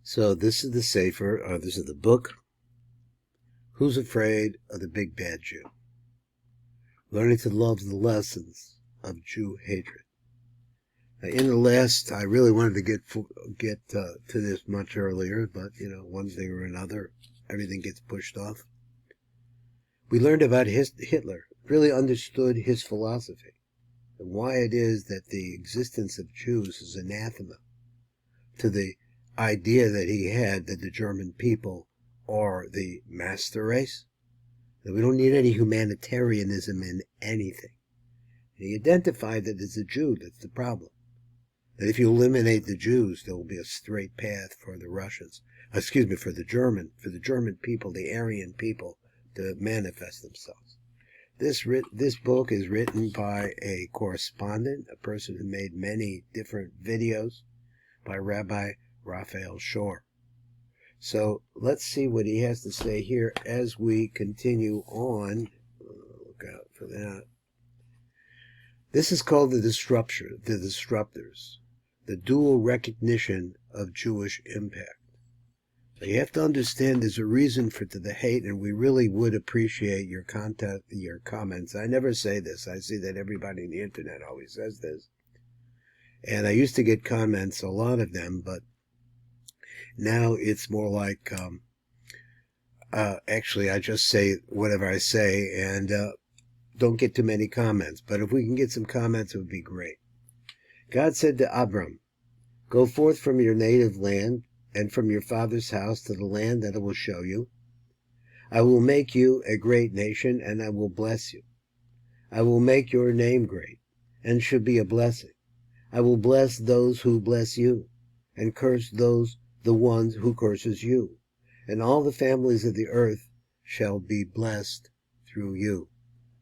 So this is the Sefer, this is the book, Who's Afraid of the Big Bad Jew? Learning to love the lessons of Jew hatred. Now, in the last, I really wanted to get to this much earlier, but, one thing or another, everything gets pushed off. We learned about Hitler, really understood his philosophy, and why it is that the existence of Jews is anathema to the idea that he had that the German people are the master race, that we don't need any humanitarianism in anything. And he identified that it's a Jew that's the problem. That if you eliminate the Jews, there will be a straight path for the Russians, for the German people, the Aryan people, to manifest themselves. This book is written by a correspondent, a person who made many different videos, by Rabbi Raphael. So let's see what he has to say here as we continue on. Look out for that. This is called the disruptors, the dual recognition of Jewish impact. So you have to understand there's a reason for the hate, and we really would appreciate your comments. I never say this. I see that everybody on the internet always says this. And I used to get comments, a lot of them, but now it's more like, actually, I just say whatever I say and don't get too many comments. But if we can get some comments, it would be great. God said to Abram, "Go forth from your native land and from your father's house to the land that I will show you. I will make you a great nation, and I will bless you. I will make your name great, and should be a blessing. I will bless those who bless you, and curse the ones who curses you. And all the families of the earth shall be blessed through you."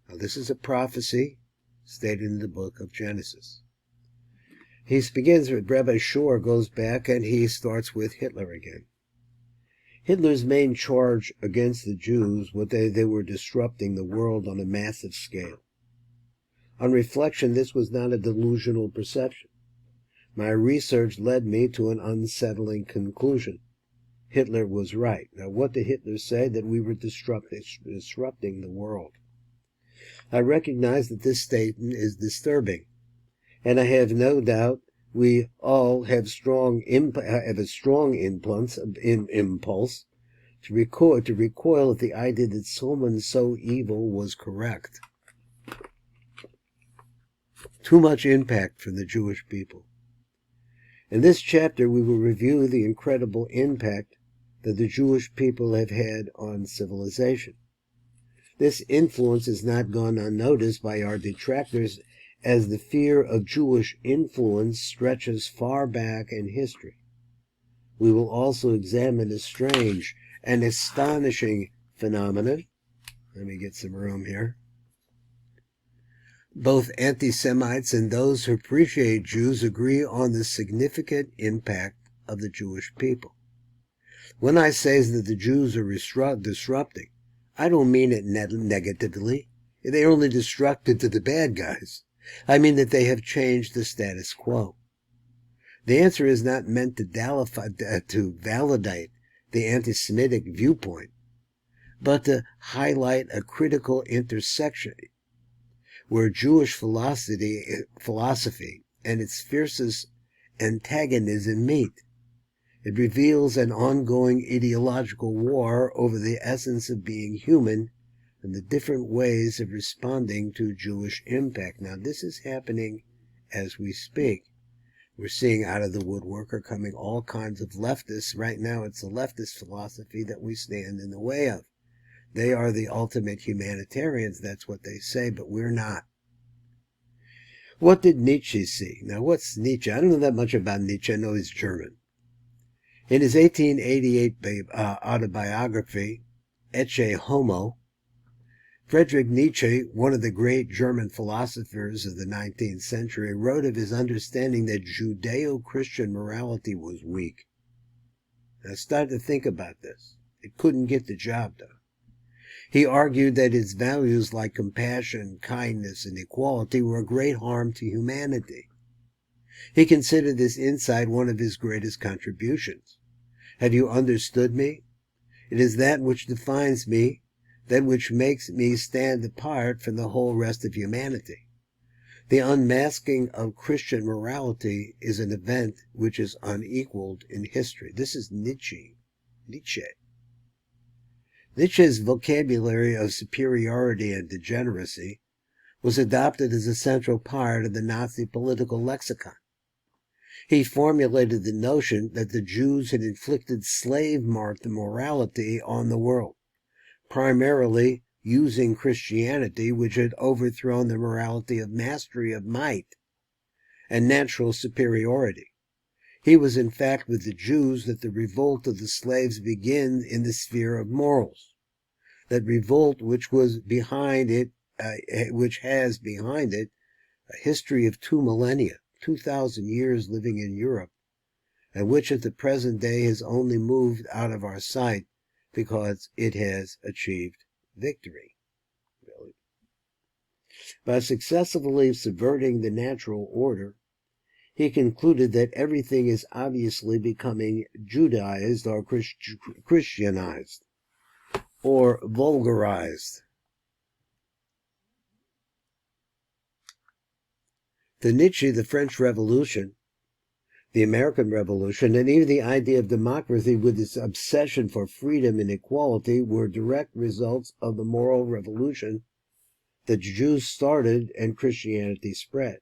Now, this is a prophecy stated in the book of Genesis. He begins with Rabbi Shor, goes back, and he starts with Hitler again. Hitler's main charge against the Jews was that they were disrupting the world on a massive scale. On reflection, this was not a delusional perception. My research led me to an unsettling conclusion. Hitler was right. Now, what did Hitler say? That we were disrupting the world. I recognize that this statement is disturbing, and I have no doubt we all have a strong impulse to recoil at the idea that someone so evil was correct. Too much impact from the Jewish people. In this chapter, we will review the incredible impact that the Jewish people have had on civilization. This influence has not gone unnoticed by our detractors, as the fear of Jewish influence stretches far back in history. We will also examine a strange and astonishing phenomenon. Let me get some room here. Both anti-Semites and those who appreciate Jews agree on the significant impact of the Jewish people. When I say that the Jews are disrupting, I don't mean it negatively. They only disrupted to the bad guys. I mean that they have changed the status quo. The answer is not meant to validate the anti-Semitic viewpoint, but to highlight a critical intersection where Jewish philosophy and its fiercest antagonism meet. It reveals an ongoing ideological war over the essence of being human and the different ways of responding to Jewish impact. Now, this is happening as we speak. We're seeing out of the woodwork are coming all kinds of leftists. Right now, it's a leftist philosophy that we stand in the way of. They are the ultimate humanitarians, that's what they say, but we're not. What did Nietzsche see? Now, what's Nietzsche? I don't know that much about Nietzsche. I know he's German. In his 1888 autobiography, Ecce Homo, Friedrich Nietzsche, one of the great German philosophers of the 19th century, wrote of his understanding that Judeo-Christian morality was weak. Now, start to think about this. It couldn't get the job done. He argued that its values like compassion, kindness, and equality were a great harm to humanity. He considered this insight one of his greatest contributions. Have you understood me? It is that which defines me, that which makes me stand apart from the whole rest of humanity. The unmasking of Christian morality is an event which is unequaled in history. This is Nietzsche. Nietzsche's vocabulary of superiority and degeneracy was adopted as a central part of the Nazi political lexicon. He formulated the notion that the Jews had inflicted slave-marked morality on the world, primarily using Christianity, which had overthrown the morality of mastery of might and natural superiority. He was in fact with the Jews that the revolt of the slaves began in the sphere of morals. That revolt which has behind it a history of 2 millennia, 2,000 years living in Europe, and which at the present day has only moved out of our sight because it has achieved victory. Really. By successfully subverting the natural order, he concluded that everything is obviously becoming Judaized or Christianized or vulgarized. To Nietzsche, the French Revolution, the American Revolution, and even the idea of democracy with its obsession for freedom and equality were direct results of the moral revolution that Jews started and Christianity spread.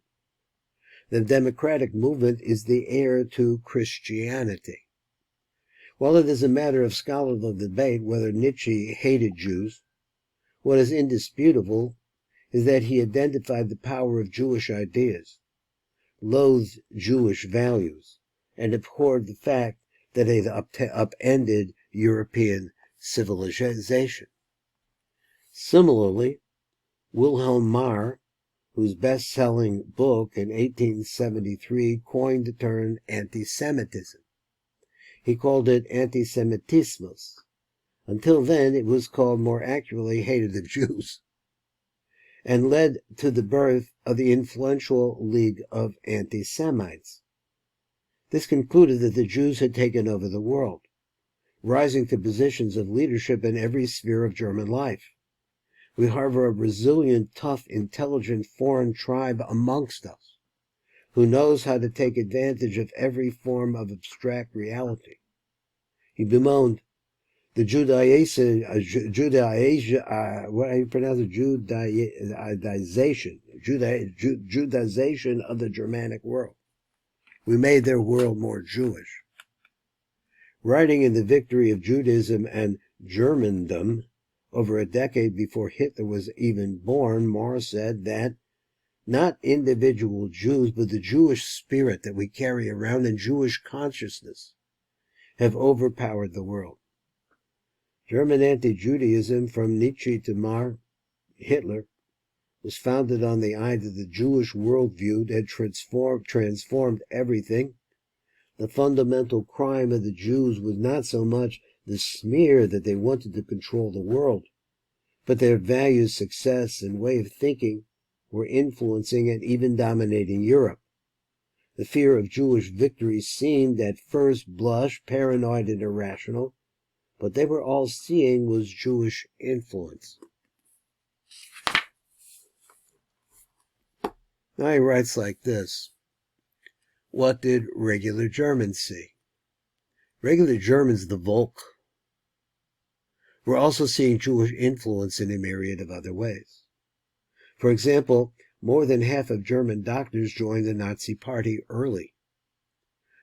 The democratic movement is the heir to Christianity. While it is a matter of scholarly debate whether Nietzsche hated Jews, what is indisputable is that he identified the power of Jewish ideas, loathed Jewish values, and abhorred the fact that it upended European civilization. Similarly, Wilhelm Marr, whose best-selling book in 1873 coined the term anti-Semitism. He called it anti-Semitismus. Until then, it was called more accurately hated of Jews, and led to the birth of the influential League of Anti-Semites. This concluded that the Jews had taken over the world, rising to positions of leadership in every sphere of German life. We harbor a resilient, tough, intelligent foreign tribe amongst us, who knows how to take advantage of every form of abstract reality. He bemoaned the Judaization of the Germanic world. We made their world more Jewish. Writing in The Victory of Judaism and Germandom, over a decade before Hitler was even born, Marr said that not individual Jews, but the Jewish spirit that we carry around and Jewish consciousness have overpowered the world. German anti-Judaism, from Nietzsche to Hitler, was founded on the idea that the Jewish worldview had transformed everything. The fundamental crime of the Jews was not so much the smear that they wanted to control the world, but their values, success, and way of thinking were influencing and even dominating Europe. The fear of Jewish victory seemed at first blush paranoid and irrational, but they were all seeing was Jewish influence. Now he writes like this. What did regular Germans see? Regular Germans, the Volk, were also seeing Jewish influence in a myriad of other ways. For example, more than half of German doctors joined the Nazi Party early.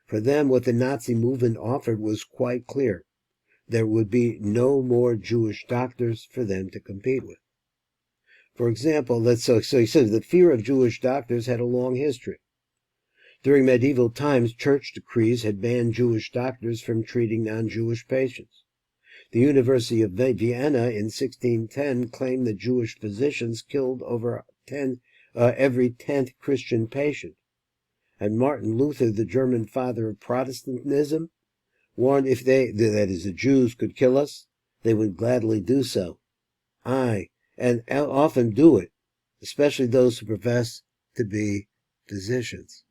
For them, what the Nazi movement offered was quite clear. There would be no more Jewish doctors for them to compete with. For example, so he says the fear of Jewish doctors had a long history. During medieval times, church decrees had banned Jewish doctors from treating non-Jewish patients. The University of Vienna in 1610 claimed that Jewish physicians killed over every 10th Christian patient. And Martin Luther, the German father of Protestantism, warned if that is, the Jews could kill us, they would gladly do so. Aye, and often do it, especially those who profess to be physicians.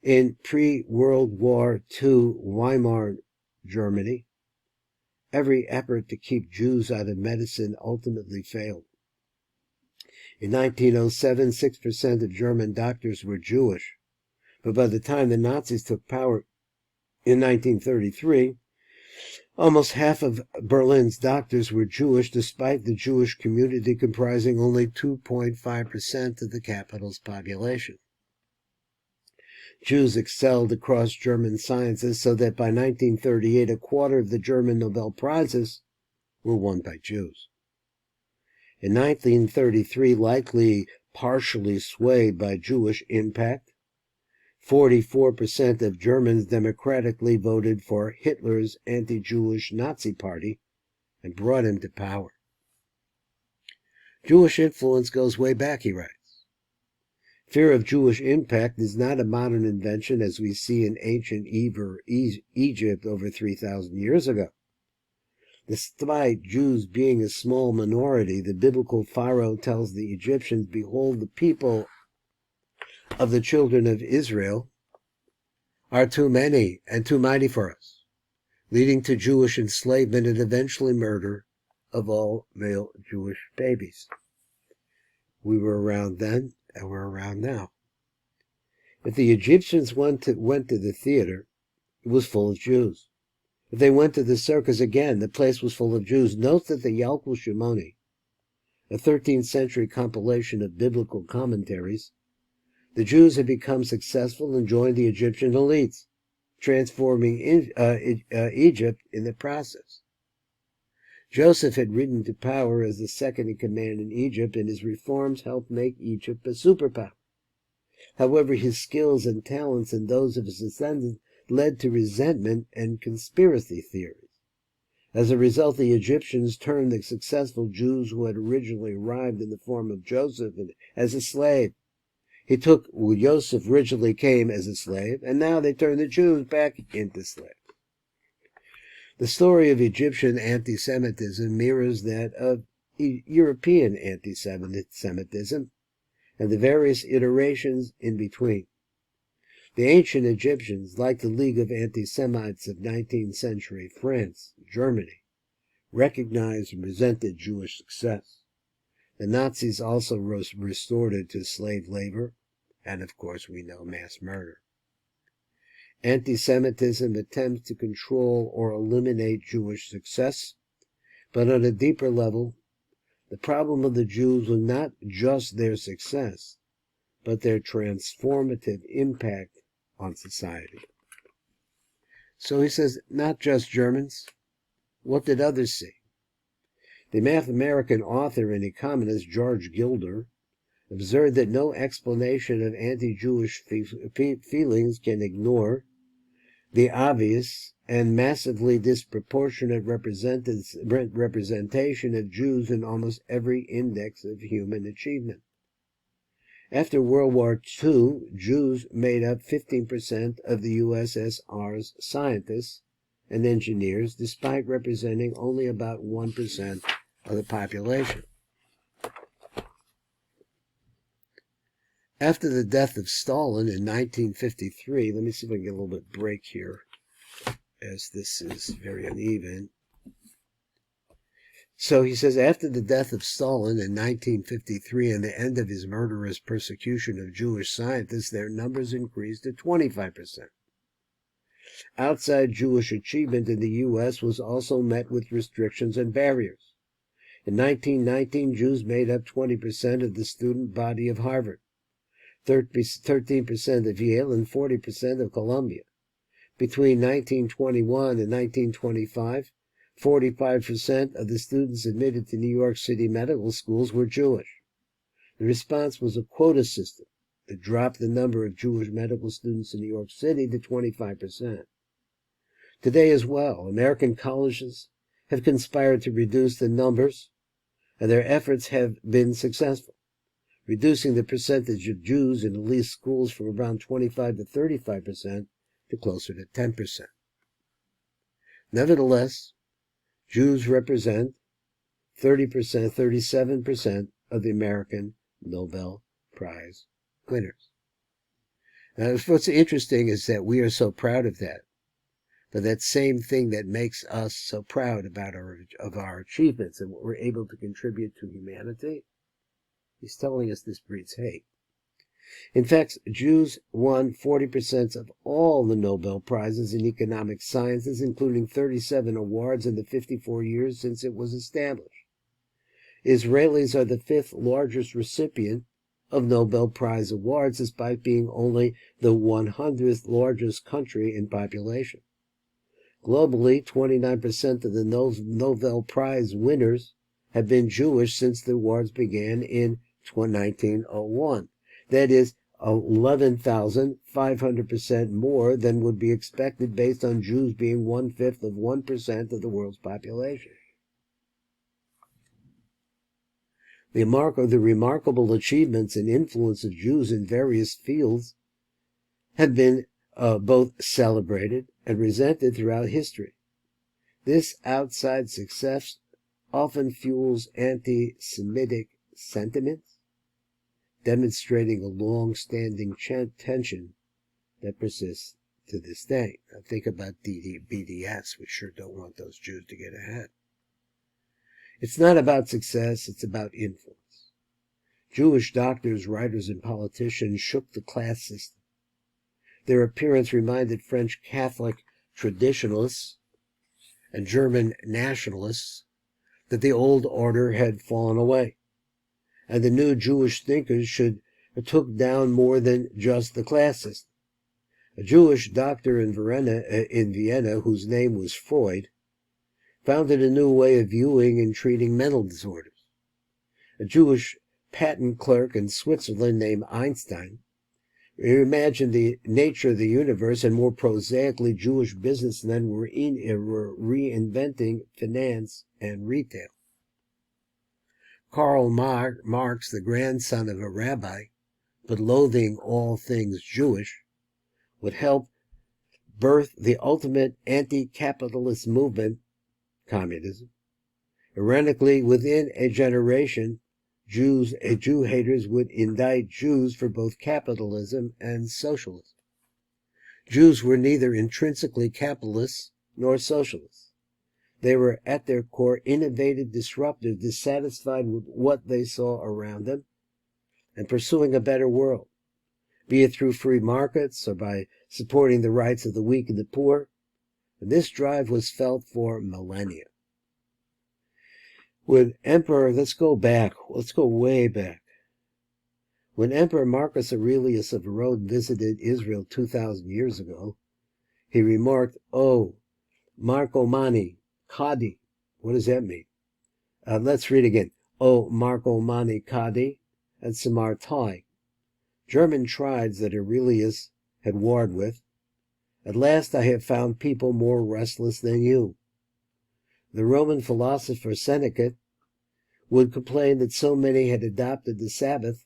In pre-World War II Weimar Germany, every effort to keep Jews out of medicine ultimately failed. In 1907, 6% of German doctors were Jewish, but by the time the Nazis took power in 1933, almost half of Berlin's doctors were Jewish, despite the Jewish community comprising only 2.5% of the capital's population. Jews excelled across German sciences, so that by 1938, a quarter of the German Nobel Prizes were won by Jews. In 1933, likely partially swayed by Jewish impact, 44% of Germans democratically voted for Hitler's anti-Jewish Nazi party and brought him to power. Jewish influence goes way back, he writes. Fear of Jewish impact is not a modern invention as we see in ancient Egypt over 3,000 years ago. Despite Jews being a small minority, the biblical Pharaoh tells the Egyptians, "Behold, the people of the children of Israel are too many and too mighty for us," leading to Jewish enslavement and eventually murder of all male Jewish babies. We were around then, and we're around now. If the Egyptians went to the theater, it was full of Jews. If they went to the circus again, the place was full of Jews. Note that the Yalkut Shimoni, a 13th century compilation of biblical commentaries, the Jews had become successful and joined the Egyptian elites, transforming Egypt in the process. Joseph had risen to power as the second in command in Egypt, and his reforms helped make Egypt a superpower. However, his skills and talents and those of his descendants led to resentment and conspiracy theories. As a result, the Egyptians turned the successful Jews who had originally arrived in the form of Joseph as a slave. Joseph originally came as a slave, and now they turned the Jews back into slaves. The story of Egyptian anti-Semitism mirrors that of European anti-Semitism and the various iterations in between. The ancient Egyptians, like the League of Anti-Semites of 19th century France, Germany, recognized and resented Jewish success. The Nazis also restored it to slave labor, and of course we know mass murder. Anti-Semitism attempts to control or eliminate Jewish success, but on a deeper level, the problem of the Jews was not just their success, but their transformative impact on society. So he says, not just Germans. What did others see? The American author and economist George Gilder observed that no explanation of anti-Jewish feelings can ignore the obvious and massively disproportionate representation of Jews in almost every index of human achievement. After World War II, Jews made up 15% of the USSR's scientists and engineers, despite representing only about 1% of the population. After the death of Stalin in 1953, let me see if I can get a little bit of break here, as this is very uneven. So he says, after the death of Stalin in 1953 and the end of his murderous persecution of Jewish scientists, their numbers increased to 25%. Outside Jewish achievement in the U.S. was also met with restrictions and barriers. In 1919, Jews made up 20% of the student body of Harvard, 13% of Yale, and 40% of Columbia. Between 1921 and 1925, 45% of the students admitted to New York City medical schools were Jewish. The response was a quota system that dropped the number of Jewish medical students in New York City to 25%. Today as well, American colleges have conspired to reduce the numbers, and their efforts have been successful, reducing the percentage of Jews in elite schools from around 25 to 35% to closer to 10%. Nevertheless, Jews represent 37% of the American Nobel Prize winners. What's interesting is that we are so proud of that. But that same thing that makes us so proud about our achievements and what we're able to contribute to humanity, he's telling us this breeds hate. In fact, Jews won 40% of all the Nobel Prizes in economic sciences, including 37 awards in the 54 years since it was established. Israelis are the 5th largest recipient of Nobel Prize awards, despite being only the 100th largest country in population. Globally, 29% of the Nobel Prize winners have been Jewish since the awards began in 1901. That is 11,500% more than would be expected based on Jews being 1/5 of 1% of the world's population. The remarkable achievements and influence of Jews in various fields have been both celebrated and resented throughout history. This outside success often fuels anti-Semitic sentiments, demonstrating a long-standing tension that persists to this day. Now think about BDS. We sure don't want those Jews to get ahead. It's not about success, it's about influence. Jewish doctors, writers, and politicians shook the class system. Their appearance reminded French Catholic traditionalists and German nationalists that the old order had fallen away, and the new Jewish thinkers took down more than just the class system. A Jewish doctor in Vienna, whose name was Freud, founded a new way of viewing and treating mental disorders. A Jewish patent clerk in Switzerland named Einstein imagined the nature of the universe, and more prosaically, Jewish businessmen were reinventing finance and retail. Karl Marx, the grandson of a rabbi, but loathing all things Jewish, would help birth the ultimate anti-capitalist movement, communism. Ironically, within a generation, Jew haters would indict Jews for both capitalism and socialism. Jews were neither intrinsically capitalists nor socialists. They were at their core innovative, disruptive, dissatisfied with what they saw around them, and pursuing a better world, be it through free markets or by supporting the rights of the weak and the poor. And this drive was felt for millennia. When let's go way back. When Emperor Marcus Aurelius of Rome visited Israel 2,000 years ago, he remarked, "Oh, Marco Mani, Kadi." What does that mean? Let's read again. "Oh, Marco Mani Kadi and Samartai," German tribes that Aurelius had warred with. "At last I have found people more restless than you." The Roman philosopher Seneca would complain that so many had adopted the Sabbath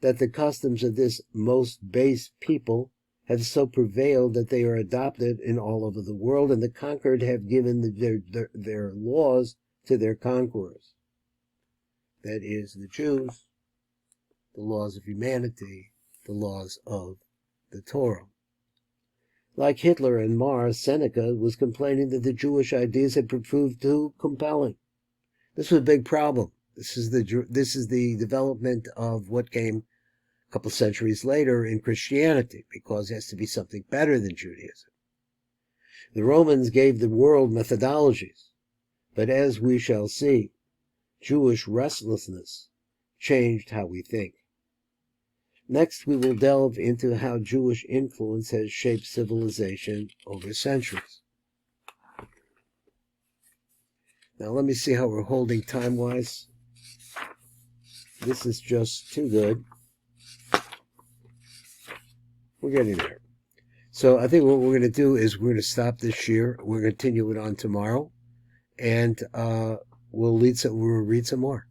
that the customs of this most base people have so prevailed that they are adopted in all over the world, and the conquered have given their laws to their conquerors. That is, the Jews, the laws of humanity, the laws of the Torah. Like Hitler and Mars, Seneca was complaining that the Jewish ideas had proved too compelling. This was a big problem. This is the development of what came a couple centuries later in Christianity, because it has to be something better than Judaism. The Romans gave the world methodologies, but as we shall see, Jewish restlessness changed how we think. Next, we will delve into how Jewish influence has shaped civilization over centuries. Now, let me see how we're holding time-wise. This is just too good. We're getting there. So I think what we're going to do is we're going to stop this year. We're going to continue it on tomorrow, and we'll read some more.